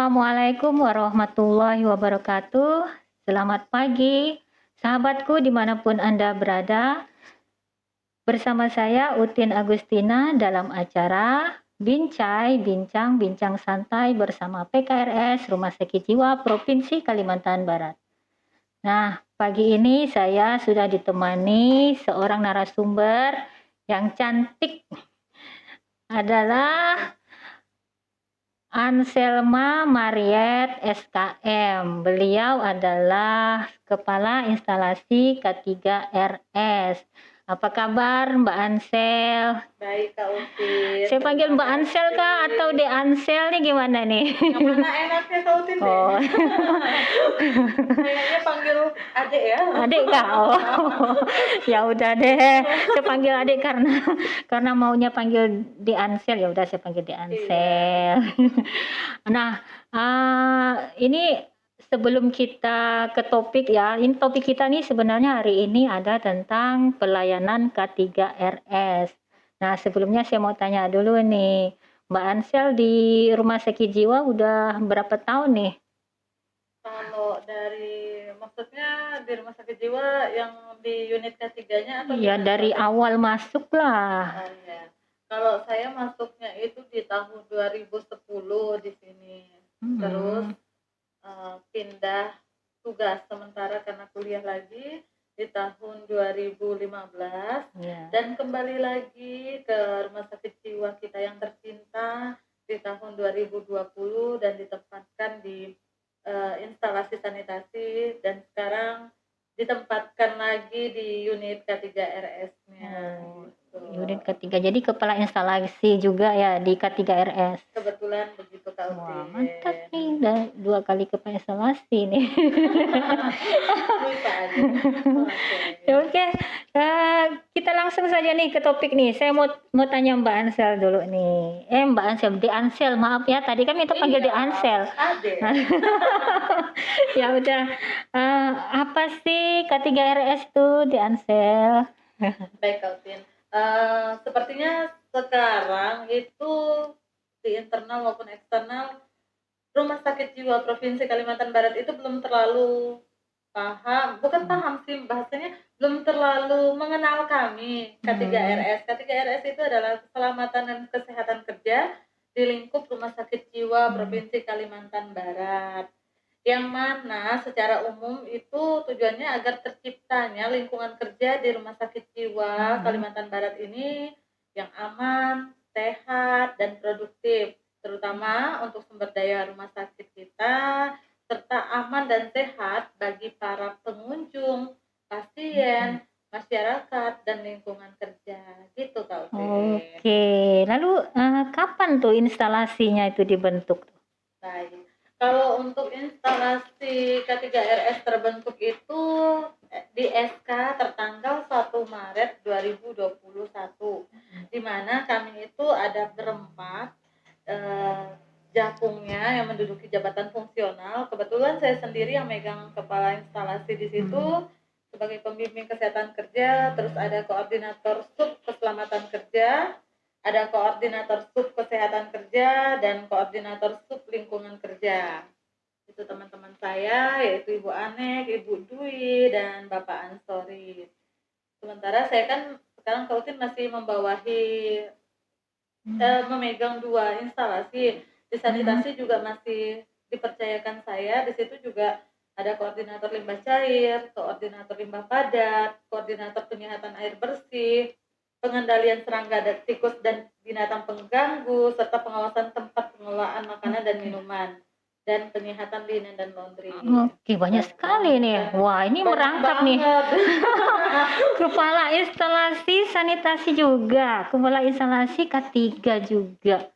Assalamualaikum warahmatullahi wabarakatuh. Selamat pagi, sahabatku dimanapun Anda berada. Bersama saya Utin Agustina dalam acara Bincai, Bincang Santai bersama PKRS Rumah Sakit Jiwa Provinsi Kalimantan Barat. Nah, pagi ini saya sudah ditemani seorang narasumber yang cantik adalah Anselma Mariet SKM. Beliau adalah Kepala Instalasi K3RS. Apa kabar Mbak Ansel? Baik Kak Utin. Saya panggil Mbak Ansel Kak atau De Ansel nih gimana nih? Yang mana enaknya Kak Utin deh? Oh. Kayaknya panggil adik ya. Adik Kak. Oh. Ya udah deh. Saya panggil adik karena maunya panggil De Ansel, ya udah saya panggil De Ansel. Nah, ini sebelum kita ke topik ya, ini topik kita nih sebenarnya hari ini ada tentang pelayanan K3RS. Nah, sebelumnya saya mau tanya dulu nih, Mbak Ansel di Rumah Sakit Jiwa udah berapa tahun nih? Kalau maksudnya di Rumah Sakit Jiwa yang di unit K3-nya atau Ya dari awal masuk lah. Oh, ya. Kalau saya masuknya itu di tahun 2010 di sini. Terus pindah tugas sementara karena kuliah lagi di tahun 2015 dan kembali lagi ke Rumah Sakit Jiwa kita yang tercinta di tahun 2020 dan ditempatkan di instalasi sanitasi dan sekarang ditempatkan lagi di unit K3RS-nya. Unit K3, jadi kepala instalasi juga ya di K3RS. Kebetulan begitu Kak Utin. Wah, mantap nih, udah 2 kali kepala instalasi nih. Oke, kita langsung saja nih ke topik nih. Saya mau tanya Mbak Ansel dulu nih. Mbak Ansel, De Ansel, maaf ya. Tadi kan kita panggil De Ansel. Ya udah. Apa sih K3RS tuh, De Ansel? Baik Kak Utin. Sepertinya sekarang itu di internal maupun eksternal Rumah Sakit Jiwa Provinsi Kalimantan Barat itu belum terlalu paham sih bahasanya, belum terlalu mengenal kami K3RS. K3RS itu adalah keselamatan dan kesehatan kerja di lingkup Rumah Sakit Jiwa Provinsi Kalimantan Barat. Yang mana secara umum itu tujuannya agar terciptanya lingkungan kerja di Rumah Sakit Jiwa Kalimantan Barat ini yang aman, sehat, dan produktif, terutama untuk sumber daya rumah sakit kita, serta aman dan sehat bagi para pengunjung, pasien, masyarakat, dan lingkungan kerja. Gitu Kak Utin. Oke, lalu kapan tuh instalasinya itu dibentuk? Baik. Kalau untuk instalasi K3RS terbentuk itu di SK tertanggal 1 Maret 2021, di mana kami itu ada berempat jakungnya yang menduduki jabatan fungsional. Kebetulan saya sendiri yang megang kepala instalasi di situ sebagai pembimbing kesehatan kerja, terus ada koordinator sub keselamatan kerja, ada koordinator sub kesehatan kerja dan koordinator sub lingkungan kerja. Itu teman-teman saya, yaitu Ibu Anek, Ibu Dwi, dan Bapak Ansori. Sementara saya kan sekarang Kak Utin masih memegang 2 instalasi. Di sanitasi juga masih dipercayakan saya. Di situ juga ada koordinator limbah cair, koordinator limbah padat, koordinator penyihatan air bersih, pengendalian serangga dan tikus dan binatang pengganggu, serta pengawasan tempat pengelolaan makanan dan minuman, dan penyihatan linen dan laundry. Oke, banyak sekali nih. Wah, ini merangkap nih. Kepala instalasi sanitasi juga, kepala instalasi K3 juga.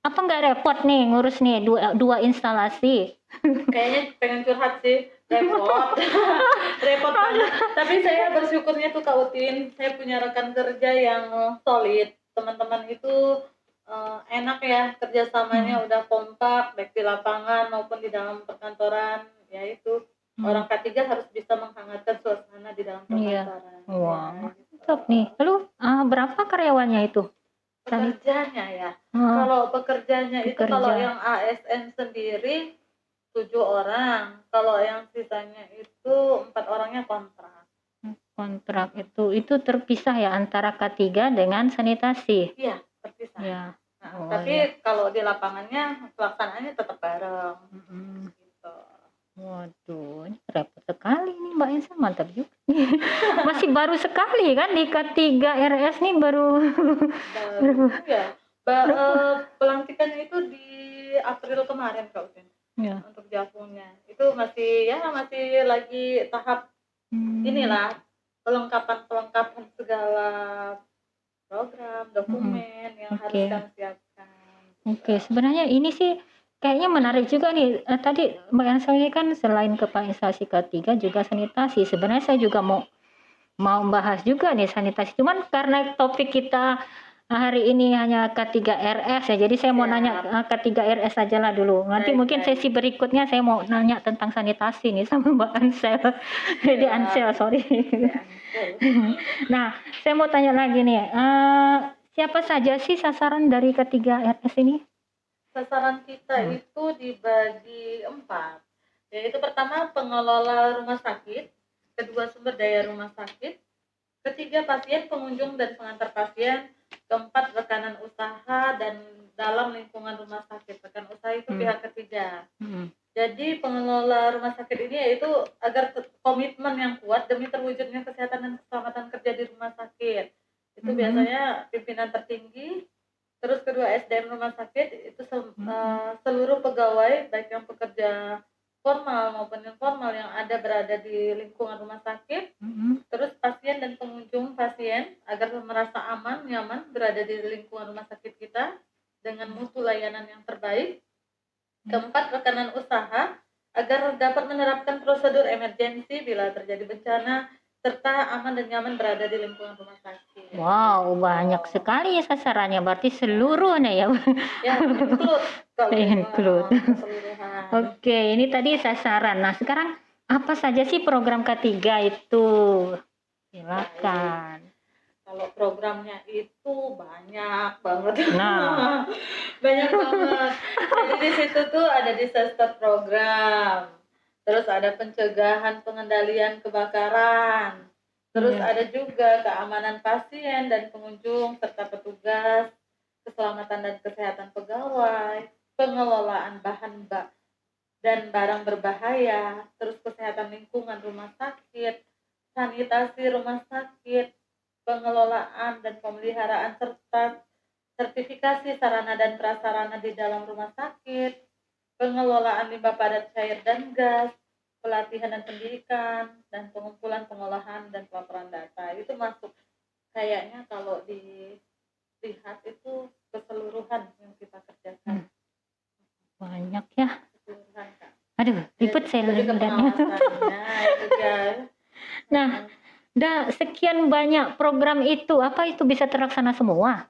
Apa nggak repot nih ngurus nih dua instalasi? Kayaknya pengen curhat sih. Repot banget. Tapi saya bersyukurnya tuh Kak Utin, saya punya rekan kerja yang solid. Teman-teman itu enak ya, kerjasamanya udah kompak, baik di lapangan maupun di dalam perkantoran. Ya itu, orang K3 harus bisa menghangatkan suasana di dalam perkantoran. Wah, mantap nih. Lalu berapa karyawannya itu? Pekerjanya ya. Oh, Kalau pekerjanya itu kalau pekerja. yang ASN sendiri 7 orang, kalau yang sisanya itu 4 orangnya kontrak. Kontrak itu terpisah ya antara K3 dengan sanitasi. Iya, terpisah. Ya. Nah, Oh tapi ya. kalau di lapangannya pelaksanaannya tetap bareng Mm-mm. gitu. Waduh, ini repot sekali nih Mbak Ensa, mantap juga. Masih baru sekali kan di K3 RS nih baru. Baru ya. Pelantikannya itu di April kemarin Kak Utin. Ya. Untuk Javungnya. Itu masih lagi tahap inilah pelengkapan segala program, dokumen yang harus Oke. kami siapkan. Oke, sebenarnya ini sih kayaknya menarik juga nih. Tadi Mbak Elsa ini kan selain kepala instansi K3 juga sanitasi. Sebenarnya saya juga mau bahas juga nih sanitasi. Cuman karena topik kita hari ini hanya K3 RS ya. Jadi saya mau nanya K3 RS aja lah dulu. Nanti Baik, mungkin baik. sesi berikutnya saya mau nanya tentang sanitasi nih sama Mbak Ansel. Di Ansel, sorry. Ya, Nah, saya mau tanya lagi nih. Siapa saja sih sasaran dari K3 RS ini? sasaran kita itu dibagi 4, yaitu pertama pengelola rumah sakit, kedua sumber daya rumah sakit, ketiga pasien, pengunjung dan pengantar pasien, keempat rekanan usaha dan dalam lingkungan rumah sakit. Rekan usaha itu pihak ketiga. Jadi pengelola rumah sakit ini yaitu agar komitmen yang kuat demi terwujudnya kesehatan dan keselamatan kerja di rumah sakit. Itu biasanya pimpinan tertinggi, terus kedua SDM rumah sakit itu seluruh pegawai baik yang pekerja formal maupun informal yang ada berada di lingkungan rumah sakit, terus pasien dan pengunjung pasien agar merasa aman, nyaman berada di lingkungan rumah sakit kita dengan mutu layanan yang terbaik. Keempat, rekanan usaha agar dapat menerapkan prosedur emergensi bila terjadi bencana serta aman dan nyaman berada di lingkungan rumah sakit. Wow, banyak sekali ya sasarannya. Berarti seluruhnya ya. Ya, Include. keseluruhan. Oke, ini tadi sasaran. Nah, sekarang apa saja sih program K3 itu? Silakan. Kalau programnya itu banyak banget. Nah, Banyak banget. Jadi di situ tuh ada disaster program, terus ada pencegahan pengendalian kebakaran, terus ada juga keamanan pasien dan pengunjung serta petugas, keselamatan dan kesehatan pegawai, pengelolaan bahan dan barang berbahaya, terus kesehatan lingkungan rumah sakit, sanitasi rumah sakit, pengelolaan dan pemeliharaan serta sertifikasi sarana dan prasarana di dalam rumah sakit, pengelolaan limbah padat cair dan gas, pelatihan dan pendidikan, dan pengumpulan, pengolahan, dan pelaporan data. Itu masuk kayaknya kalau dilihat itu keseluruhan yang kita kerjakan. banyak ya. Keseluruhan, Kak. Aduh, ribet saya lihatnya. Nah, sekian banyak program itu, apa itu bisa terlaksana semua?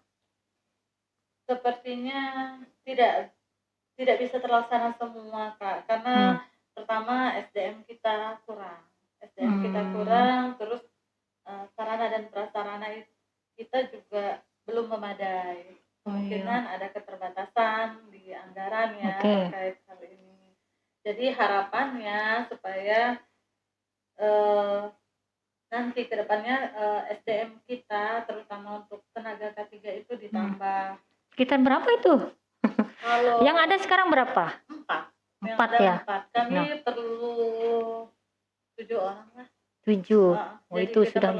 Sepertinya tidak bisa terlaksana semua, Kak, karena pertama SDM kita kurang. Terus sarana dan prasarana kita juga belum memadai. Kemungkinan ada keterbatasan di anggaran ya terkait hal ini. Jadi harapannya supaya nanti kedepannya SDM kita terutama untuk tenaga K3 itu ditambah. Sekitar berapa itu? Kalau yang ada sekarang berapa? 4. 4 ya? 4. Kami perlu 7 orang lah. 7. Oh, itu sudah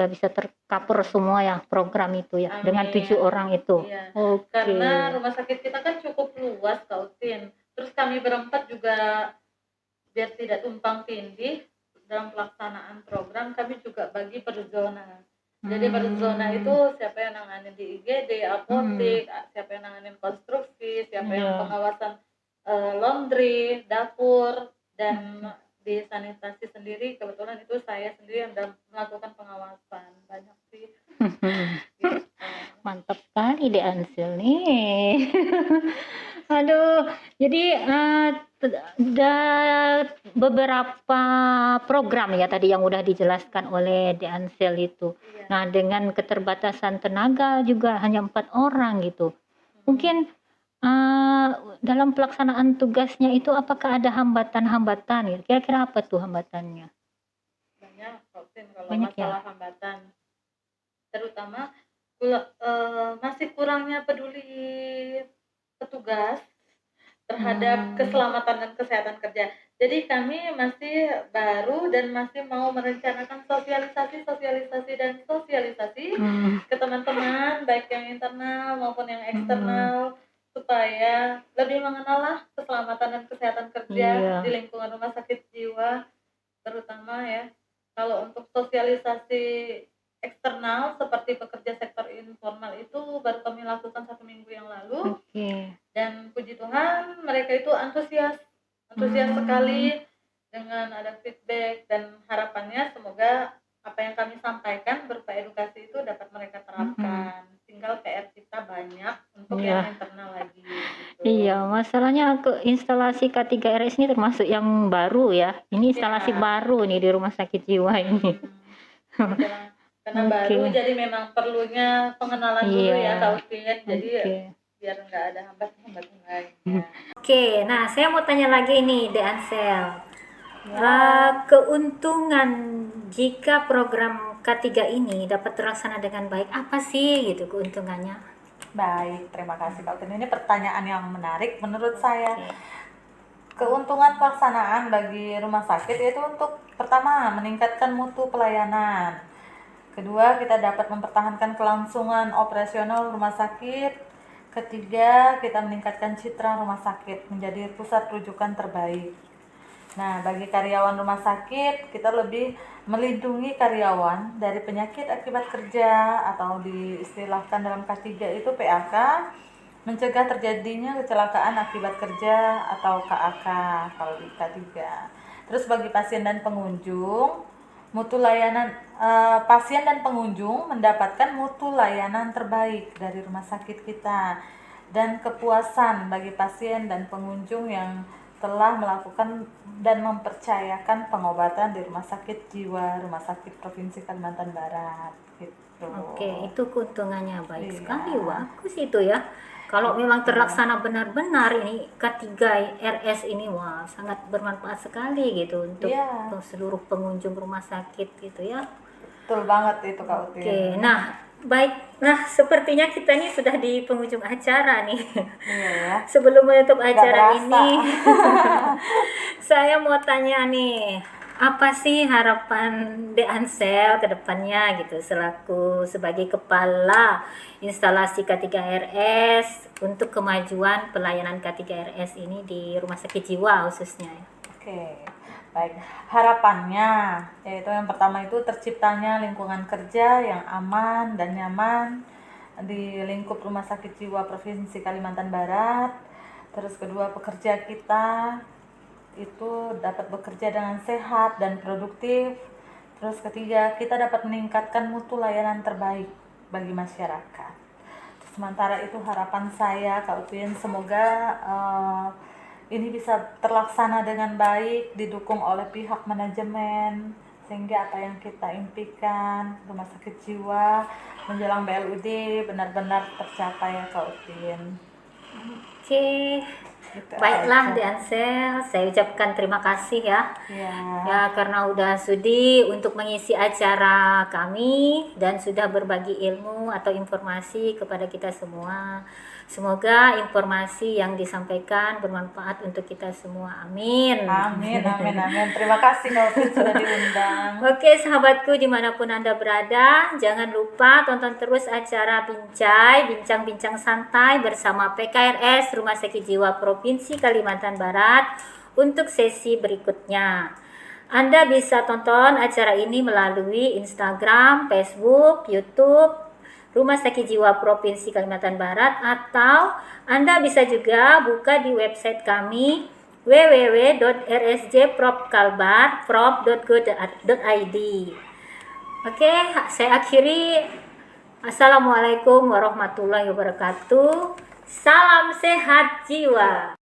bisa tercover semua ya program itu ya. Amin. Dengan 7 orang itu. Iya. Oke. Karena rumah sakit kita kan cukup luas, Kak Utin. Terus kami berempat juga biar tidak tumpang tindih dalam pelaksanaan program, kami juga bagi per zona. Jadi per zona itu siapa yang nanganin di IGD, apotek, siapa yang nanganin konstruksi, siapa yang pengawasan laundry, dapur, dan di sanitasi sendiri kebetulan itu saya sendiri yang melakukan pengawasan. Banyak sih. Gitu. Mantap sekali deh Ansel nih. Aduh, jadi ada beberapa program ya tadi yang udah dijelaskan oleh De Ansel itu. Iya. Nah, dengan keterbatasan tenaga juga hanya 4 orang gitu. Mhm. Mungkin dalam pelaksanaan tugasnya itu apakah ada hambatan-hambatan ya? Kira-kira apa tuh hambatannya? Banyak Kautin kalau Banyak ya? masalah hambatan, terutama masih kurangnya peduli petugas terhadap Hmm. keselamatan dan kesehatan kerja. Jadi kami masih baru dan masih mau merencanakan sosialisasi Hmm. ke teman-teman baik yang internal maupun yang Hmm. eksternal supaya lebih mengenal keselamatan dan kesehatan kerja di Iya. lingkungan rumah sakit jiwa, terutama ya. Kalau untuk sosialisasi eksternal seperti pekerja sektor informal itu baru kami lakukan 1 minggu yang lalu, Oke. dan puji Tuhan mereka itu antusias Hmm. sekali dengan ada feedback, dan harapannya semoga apa yang kami sampaikan berupa edukasi itu dapat mereka Mhm. terapkan. Tinggal PR kita banyak untuk yang Iya. internal lagi Iya, gitu. masalahnya instalasi K3RS ini termasuk yang baru ya. Ini instalasi Iya. baru nih di rumah sakit jiwa ini. Itulah, karena Oke. baru jadi memang perlunya pengenalan dulu Iya. ya Kak Utin, jadi Oke. biar nggak ada hambatan-hambatan lainnya. Oke, nah saya mau tanya lagi nih, De Ansel. Ya. Keuntungan jika program K3 ini dapat terlaksana dengan baik, apa sih gitu keuntungannya? Baik, terima kasih Kak Utin. Ini pertanyaan yang menarik menurut saya. Oke. Keuntungan pelaksanaan bagi rumah sakit yaitu untuk pertama meningkatkan mutu pelayanan. Kedua, kita dapat mempertahankan kelangsungan operasional rumah sakit. Ketiga, kita meningkatkan citra rumah sakit menjadi pusat rujukan terbaik. Nah, bagi karyawan rumah sakit, kita lebih melindungi karyawan dari penyakit akibat kerja atau diistilahkan dalam K3 itu PAK, mencegah terjadinya kecelakaan akibat kerja atau KAK kalau di K3. Terus bagi pasien dan pengunjung, pasien dan pengunjung mendapatkan mutu layanan terbaik dari rumah sakit kita, dan kepuasan bagi pasien dan pengunjung yang telah melakukan dan mempercayakan pengobatan di Rumah Sakit Jiwa Rumah Sakit Provinsi Kalimantan Barat gitu. Oke, itu keuntungannya baik Iya. sekali, bagus itu ya. Kalau memang terlaksana benar-benar ini K3RS ini, wah sangat bermanfaat sekali gitu untuk Iya, seluruh pengunjung rumah sakit gitu ya. betul banget itu Kak Utin. Oke, nah baik, nah sepertinya kita ini sudah di penghujung acara nih. Iya ya. Sebelum menutup Nggak acara berasa. ini, saya mau tanya nih, apa sih harapan De Ansel ke depannya gitu selaku sebagai kepala instalasi K3RS untuk kemajuan pelayanan K3RS ini di rumah sakit jiwa khususnya? Oke, baik. Harapannya yaitu yang pertama itu terciptanya lingkungan kerja yang aman dan nyaman di lingkup Rumah Sakit Jiwa Provinsi Kalimantan Barat. Terus kedua, pekerja kita itu dapat bekerja dengan sehat dan produktif. Terus ketiga, kita dapat meningkatkan mutu layanan terbaik bagi masyarakat. Sementara itu harapan saya Kak Upin, semoga ini bisa terlaksana dengan baik, didukung oleh pihak manajemen, sehingga apa yang kita impikan rumah sakit jiwa menjelang BLUD benar-benar tercapai ya Kak Upin. Oke, Gitu baiklah aja. De Ansel, saya ucapkan terima kasih ya. Ya. Ya, karena udah sudi untuk mengisi acara kami dan sudah berbagi ilmu atau informasi kepada kita semua. Semoga informasi yang disampaikan bermanfaat untuk kita semua. Amin. Amin, amin, amin. Terima kasih Kak Upin sudah diundang. Oke sahabatku dimanapun Anda berada, jangan lupa tonton terus acara Bincai, Bincang-Bincang Santai bersama PKRS Rumah Sakit Jiwa Provinsi Kalimantan Barat untuk sesi berikutnya. Anda bisa tonton acara ini melalui Instagram, Facebook, YouTube, Rumah Sakit Jiwa Provinsi Kalimantan Barat, atau Anda bisa juga buka di website kami www.rsjpropkalbar.prop.go.id. Oke, saya akhiri. Assalamualaikum warahmatullahi wabarakatuh. Salam sehat jiwa.